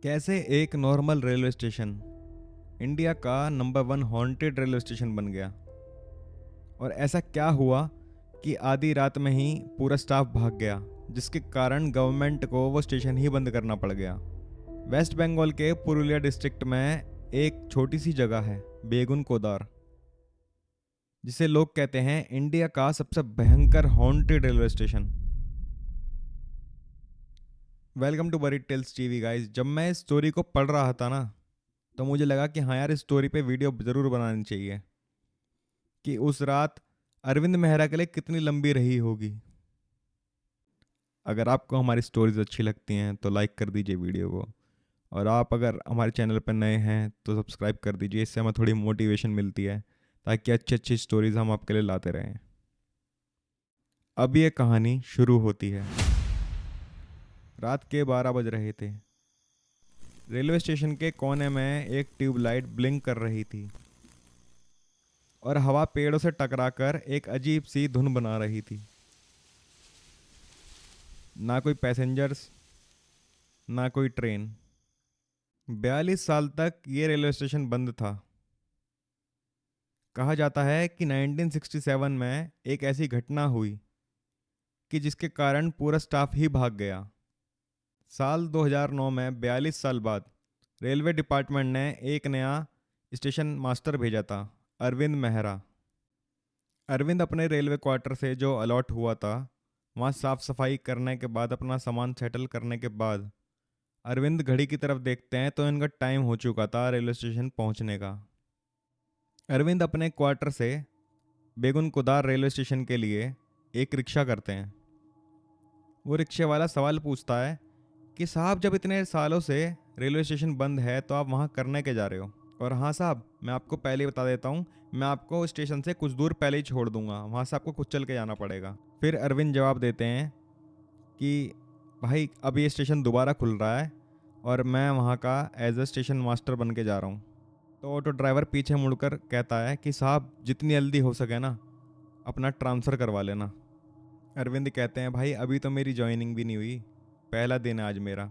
कैसे एक normal railway station India का number one haunted railway station बन गया। और ऐसा क्या हुआ कि आधी रात में ही पूरा स्टाफ भाग गया, जिसके कारण गवर्नमेंट को वो स्टेशन ही बंद करना पड़ गया। वेस्ट बंगाल के पुरुलिया डिस्ट्रिक्ट में एक छोटी सी जगह है, बेगुन कोदार, जिसे लोग कहते हैं इंडिया का सबसे भयंकर haunted railway station. Welcome to buried tales TV guys. जब मैं इस स्टोरी को पढ़ रहा था ना, तो मुझे लगा कि हाँ यार, इस स्टोरी पे वीडियो ज़रूर बनानी चाहिए कि उस रात अरविंद मेहरा के लिए कितनी लंबी रही होगी। अगर आपको हमारी स्टोरीज अच्छी लगती हैं तो लाइक कर दीजिए वीडियो को, और आप अगर हमारे चैनल पर नए हैं तो सब्सक्राइब कर दीजिए। इससे हमें थोड़ी मोटिवेशन मिलती है ताकि अच्छी अच्छी स्टोरीज हम आपके लिए लाते रहें। अब ये कहानी शुरू होती है। रात के 12 बज रहे थे। रेलवे स्टेशन के कोने में एक ट्यूबलाइट ब्लिंक कर रही थी और हवा पेड़ों से टकराकर एक अजीब सी धुन बना रही थी। ना कोई पैसेंजर्स, ना कोई ट्रेन। 42 साल तक ये रेलवे स्टेशन बंद था। कहा जाता है कि 1967 में एक ऐसी घटना हुई कि जिसके कारण पूरा स्टाफ ही भाग गया। साल 2009 में 42 साल बाद रेलवे डिपार्टमेंट ने एक नया स्टेशन मास्टर भेजा था, अरविंद मेहरा। अरविंद अपने रेलवे क्वार्टर से जो अलॉट हुआ था, वहाँ साफ सफाई करने के बाद, अपना सामान सेटल करने के बाद अरविंद घड़ी की तरफ देखते हैं तो इनका टाइम हो चुका था रेलवे स्टेशन पहुंचने का। अरविंद अपने क्वार्टर से बेगुन कुदार रेलवे स्टेशन के लिए एक रिक्शा करते हैं। वो रिक्शे वाला सवाल पूछता है कि साहब, जब इतने सालों से रेलवे स्टेशन बंद है तो आप वहाँ करने के जा रहे हो? और हाँ साहब, मैं आपको पहले ही बता देता हूँ, मैं आपको स्टेशन से कुछ दूर पहले ही छोड़ दूंगा, वहाँ से आपको खुद चल के जाना पड़ेगा। फिर अरविंद जवाब देते हैं कि भाई, अब ये स्टेशन दोबारा खुल रहा है और मैं वहाँ का एज अ स्टेशन मास्टर बन के जा रहा हूँ। तो ऑटो ड्राइवर पीछे मुड़कर कहता है कि साहब, जितनी जल्दी हो सके ना, अपना ट्रांसफ़र करवा लेना। अरविंद कहते हैं, भाई अभी तो मेरी ज्वाइनिंग भी नहीं हुई, पहला दिन है आज मेरा,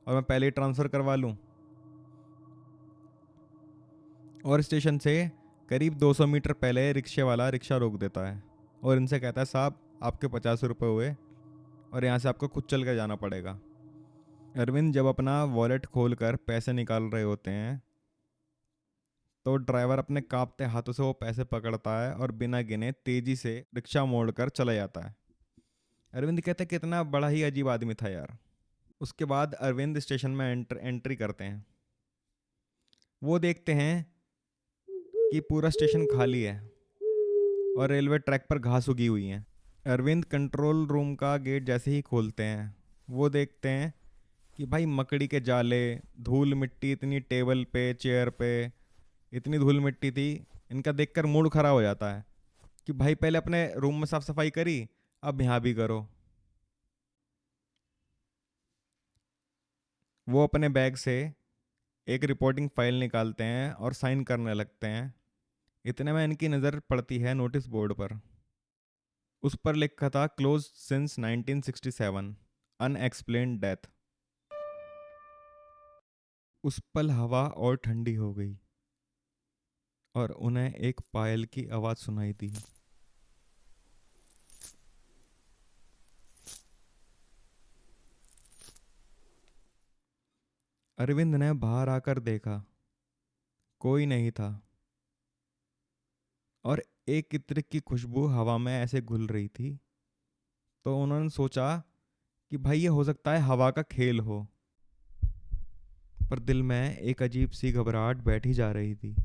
और मैं पहले ही ट्रांसफ़र करवा लूँ? और स्टेशन से करीब 200 मीटर पहले रिक्शे वाला रिक्शा रोक देता है और इनसे कहता है, साहब आपके 50 रुपये हुए और यहाँ से आपको खुद चल कर जाना पड़ेगा। अरविंद जब अपना वॉलेट खोल कर पैसे निकाल रहे होते हैं तो ड्राइवर अपने कांपते हाथों से वो पैसे पकड़ता है और बिना गिने तेजी से रिक्शा मोड़कर चला जाता है। अरविंद कहते हैं, कितना बड़ा ही अजीब आदमी था यार। उसके बाद अरविंद स्टेशन में एंट्री करते हैं। वो देखते हैं कि पूरा स्टेशन खाली है और रेलवे ट्रैक पर घास उगी हुई है। अरविंद कंट्रोल रूम का गेट जैसे ही खोलते हैं, वो देखते हैं कि भाई मकड़ी के जाले, धूल मिट्टी, इतनी टेबल पे चेयर पे इतनी धूल मिट्टी थी, इनका देखकर मूड खराब हो जाता है कि भाई पहले अपने रूम में साफ सफाई करी, अब यहाँ भी करो। वो अपने बैग से एक रिपोर्टिंग फाइल निकालते हैं और साइन करने लगते हैं। इतने में इनकी नज़र पड़ती है नोटिस बोर्ड पर। उस पर लिखा था, क्लोज सिंस 1967, अनएक्सप्लेन्ड डेथ। उस पल हवा और ठंडी हो गई और उन्हें एक पायल की आवाज़ सुनाई दी। अरविंद ने बाहर आकर देखा, कोई नहीं था और एक इत्र की खुशबू हवा में ऐसे घुल रही थी। तो उन्होंने सोचा कि भाई ये हो सकता है हवा का खेल हो, पर दिल में एक अजीब सी घबराहट बैठी जा रही थी।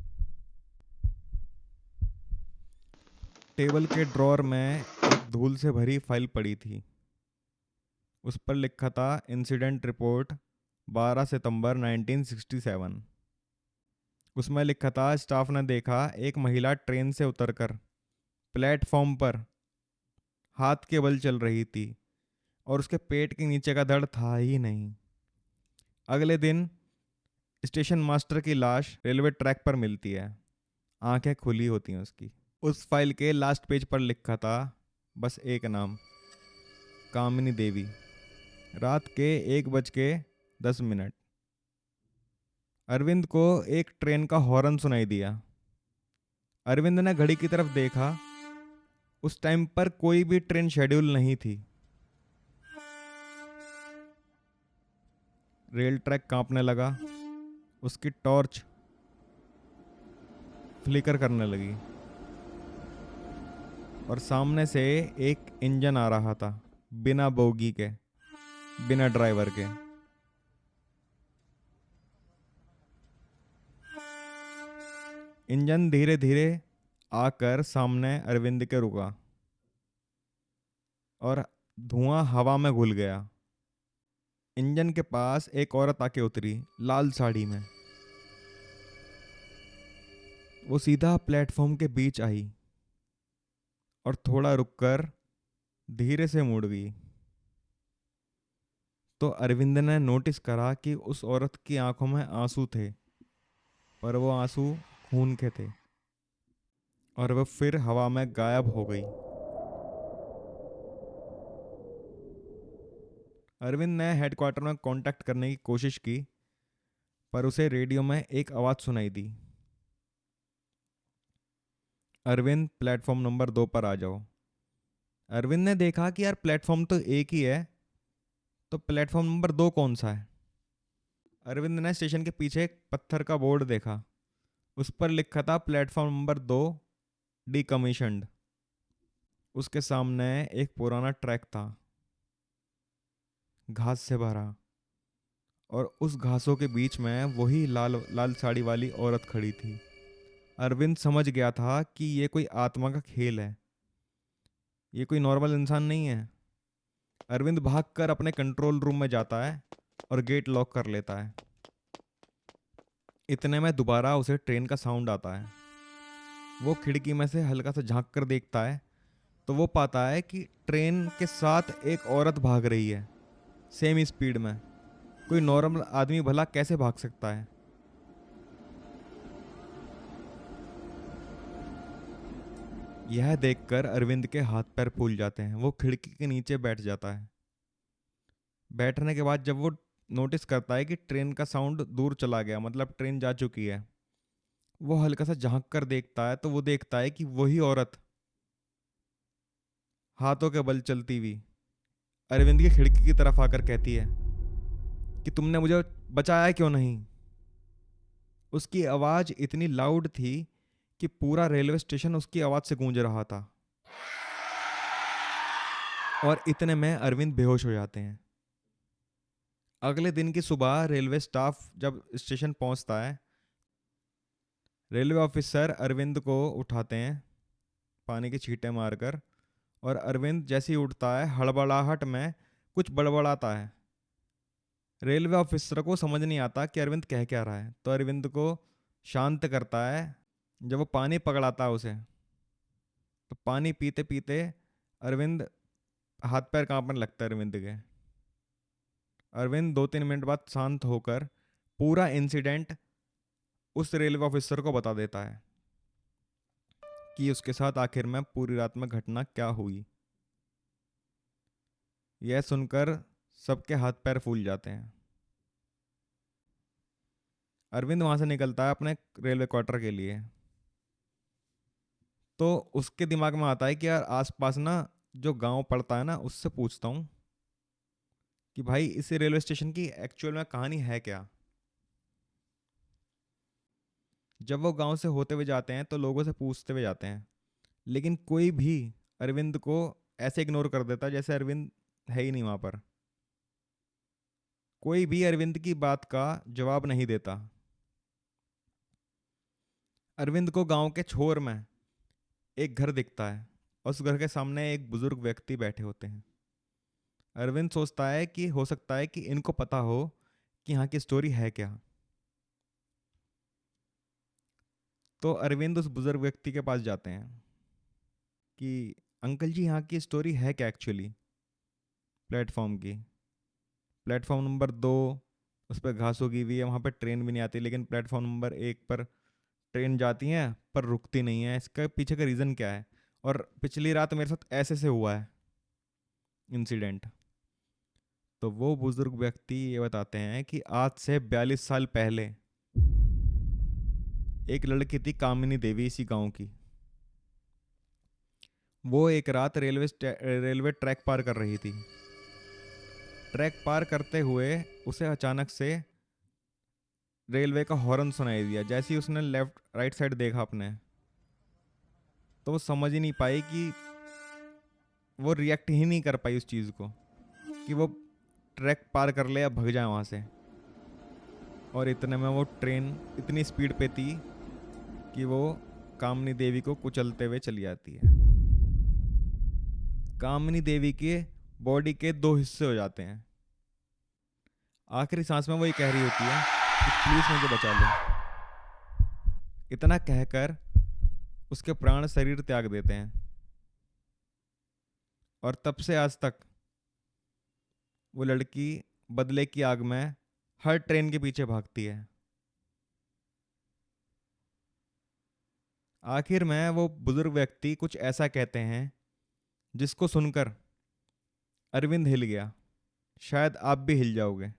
टेबल के ड्रॉर में एक धूल से भरी फाइल पड़ी थी। उस पर लिखा था, इंसिडेंट रिपोर्ट 12 सितंबर 1967। उसमें लिखा था, स्टाफ ने देखा एक महिला ट्रेन से उतरकर प्लेटफॉर्म पर हाथ के बल चल रही थी और उसके पेट के नीचे का धड़ था ही नहीं। अगले दिन स्टेशन मास्टर की लाश रेलवे ट्रैक पर मिलती है, आंखें खुली होती हैं उसकी। उस फाइल के लास्ट पेज पर लिखा था बस एक नाम, कामिनी देवी। रात के 1:10। अरविंद को एक ट्रेन का हॉर्न सुनाई दिया। अरविंद ने घड़ी की तरफ देखा। उस टाइम पर कोई भी ट्रेन शेड्यूल नहीं थी। रेल ट्रैक कांपने लगा। उसकी टॉर्च फ्लिकर करने लगी और सामने से एक इंजन आ रहा था, बिना बोगी के, बिना ड्राइवर के। इंजन धीरे धीरे आकर सामने अरविंद के रुका और धुआं हवा में घुल गया। इंजन के पास एक औरत आके उतरी, लाल साड़ी में। वो सीधा प्लेटफॉर्म के बीच आई और थोड़ा रुककर धीरे से मुड़ गई। तो अरविंद ने नोटिस करा कि उस औरत की आंखों में आंसू थे, पर वो आंसू खून के थे और वह फिर हवा में गायब हो गई। अरविंद ने हेडक्वार्टर में कांटेक्ट करने की कोशिश की, पर उसे रेडियो में एक आवाज़ सुनाई दी, अरविंद प्लेटफॉर्म नंबर 2 पर आ जाओ। अरविंद ने देखा कि यार प्लेटफॉर्म तो एक ही है, तो प्लेटफॉर्म नंबर 2 कौन सा है। अरविंद ने स्टेशन के पीछे एक पत्थर का बोर्ड देखा। उस पर लिखा था प्लेटफॉर्म नंबर 2 डीकमीशन्ड। उसके सामने एक पुराना ट्रैक था, घास से भरा, और उस घासों के बीच में वही लाल लाल साड़ी वाली औरत खड़ी थी। अरविंद समझ गया था कि ये कोई आत्मा का खेल है, ये कोई नॉर्मल इंसान नहीं है। अरविंद भागकर अपने कंट्रोल रूम में जाता है और गेट लॉक कर लेता है। इतने में दोबारा उसे ट्रेन का साउंड आता है। वो खिड़की में से हल्का सा झांक कर देखता है तो वो पाता है कि ट्रेन के साथ एक औरत भाग रही है, सेम स्पीड में। कोई नॉर्मल आदमी भला कैसे भाग सकता है। यह देखकर अरविंद के हाथ पैर फूल जाते हैं। वो खिड़की के नीचे बैठ जाता है। बैठने के बाद जब वो नोटिस करता है कि ट्रेन का साउंड दूर चला गया, मतलब ट्रेन जा चुकी है, वो हल्का सा झांक कर देखता है तो वो देखता है कि वही औरत हाथों के बल चलती हुई अरविंद की खिड़की की तरफ आकर कहती है कि तुमने मुझे बचाया क्यों नहीं। उसकी आवाज़ इतनी लाउड थी कि पूरा रेलवे स्टेशन उसकी आवाज़ से गूंज रहा था। और इतने में अरविंद बेहोश हो जाते हैं। अगले दिन की सुबह रेलवे स्टाफ जब स्टेशन पहुंचता है, रेलवे ऑफिसर अरविंद को उठाते हैं पानी की छींटे मारकर, और अरविंद जैसे ही उठता है हड़बड़ाहट में कुछ बड़बड़ाता है। रेलवे ऑफिसर को समझ नहीं आता कि अरविंद कह क्या रहा है, तो अरविंद को शांत करता है। जब वो पानी पकड़ाता है उसे, तो पानी पीते पीते अरविंद हाथ पैर कांपने लगता है अरविंद के। अरविंद 2-3 मिनट बाद शांत होकर पूरा इंसिडेंट उस रेलवे ऑफिसर को बता देता है कि उसके साथ आखिर में पूरी रात में घटना क्या हुई। यह सुनकर सबके हाथ पैर फूल जाते हैं। अरविंद वहां से निकलता है अपने रेलवे क्वार्टर के लिए। तो उसके दिमाग में आता है कि यार आसपास ना जो गांव पड़ता है ना, उससे पूछता हूँ कि भाई इस रेलवे स्टेशन की एक्चुअल में कहानी है क्या। जब वो गांव से होते हुए जाते हैं तो लोगों से पूछते हुए जाते हैं, लेकिन कोई भी अरविंद को ऐसे इग्नोर कर देता जैसे अरविंद है ही नहीं वहां पर। कोई भी अरविंद की बात का जवाब नहीं देता। अरविंद को गांव के छोर में एक घर दिखता है और उस घर के सामने एक बुजुर्ग व्यक्ति बैठे होते हैं। अरविंद सोचता है कि हो सकता है कि इनको पता हो कि यहाँ की स्टोरी है क्या। तो अरविंद उस बुजुर्ग व्यक्ति के पास जाते हैं कि अंकल जी यहाँ की स्टोरी है क्या एक्चुअली। प्लेटफॉर्म की, प्लेटफॉर्म नंबर 2, उस पर घास उगी हुई है, वहाँ पर ट्रेन भी नहीं आती, लेकिन प्लेटफॉर्म नंबर 1 पर ट्रेन जाती है पर रुकती नहीं है। इसका पीछे का रीज़न क्या है, और पिछली रात मेरे साथ ऐसे से हुआ है इंसिडेंट। तो वो बुजुर्ग व्यक्ति ये बताते हैं कि आज से 42 साल पहले एक लड़की थी कामिनी देवी इसी गांव की। वो एक रात रेलवे ट्रैक पार कर रही थी। ट्रैक पार करते हुए उसे अचानक से रेलवे का हॉर्न सुनाई दिया। जैसे ही उसने लेफ्ट राइट साइड देखा अपने, तो वो समझ ही नहीं पाई कि वो रिएक्ट ही नहीं कर पाई उस चीज़ को कि वो ट्रैक पार कर ले या भाग जाए वहाँ से। और इतने में वो ट्रेन इतनी स्पीड पे थी कि वो कामिनी देवी को कुचलते हुए चली जाती है। कामिनी देवी के बॉडी के दो हिस्से हो जाते हैं। आखिरी सांस में वो ये कह रही होती है कि प्लीज मुझे बचा लो। इतना कहकर उसके प्राण शरीर त्याग देते हैं। और तब से आज तक वो लड़की बदले की आग में हर ट्रेन के पीछे भागती है। आखिर में वो बुजुर्ग व्यक्ति कुछ ऐसा कहते हैं जिसको सुनकर अरविंद हिल गया। शायद आप भी हिल जाओगे।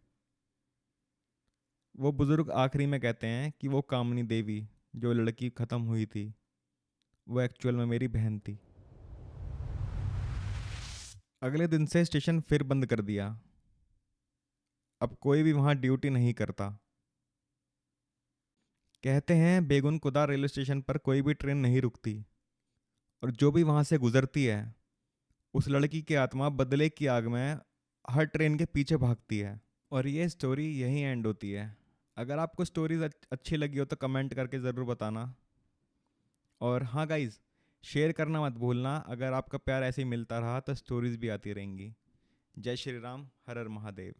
वो बुजुर्ग आखिरी में कहते हैं कि वो कामिनी देवी जो लड़की खत्म हुई थी, वो एक्चुअल में मेरी बहन थी। अगले दिन से स्टेशन फिर बंद कर दिया। अब कोई भी वहां ड्यूटी नहीं करता। कहते हैं बेगुनकुदा रेलवे स्टेशन पर कोई भी ट्रेन नहीं रुकती, और जो भी वहां से गुजरती है उस लड़की की आत्मा बदले की आग में हर ट्रेन के पीछे भागती है। और ये स्टोरी यहीं एंड होती है। अगर आपको स्टोरीज अच्छी लगी हो तो कमेंट करके ज़रूर बताना। और हाँ गाइज, शेयर करना मत भूलना। अगर आपका प्यार ऐसे ही मिलता रहा तो स्टोरीज भी आती रहेंगी। जय श्री राम, हर हर महादेव।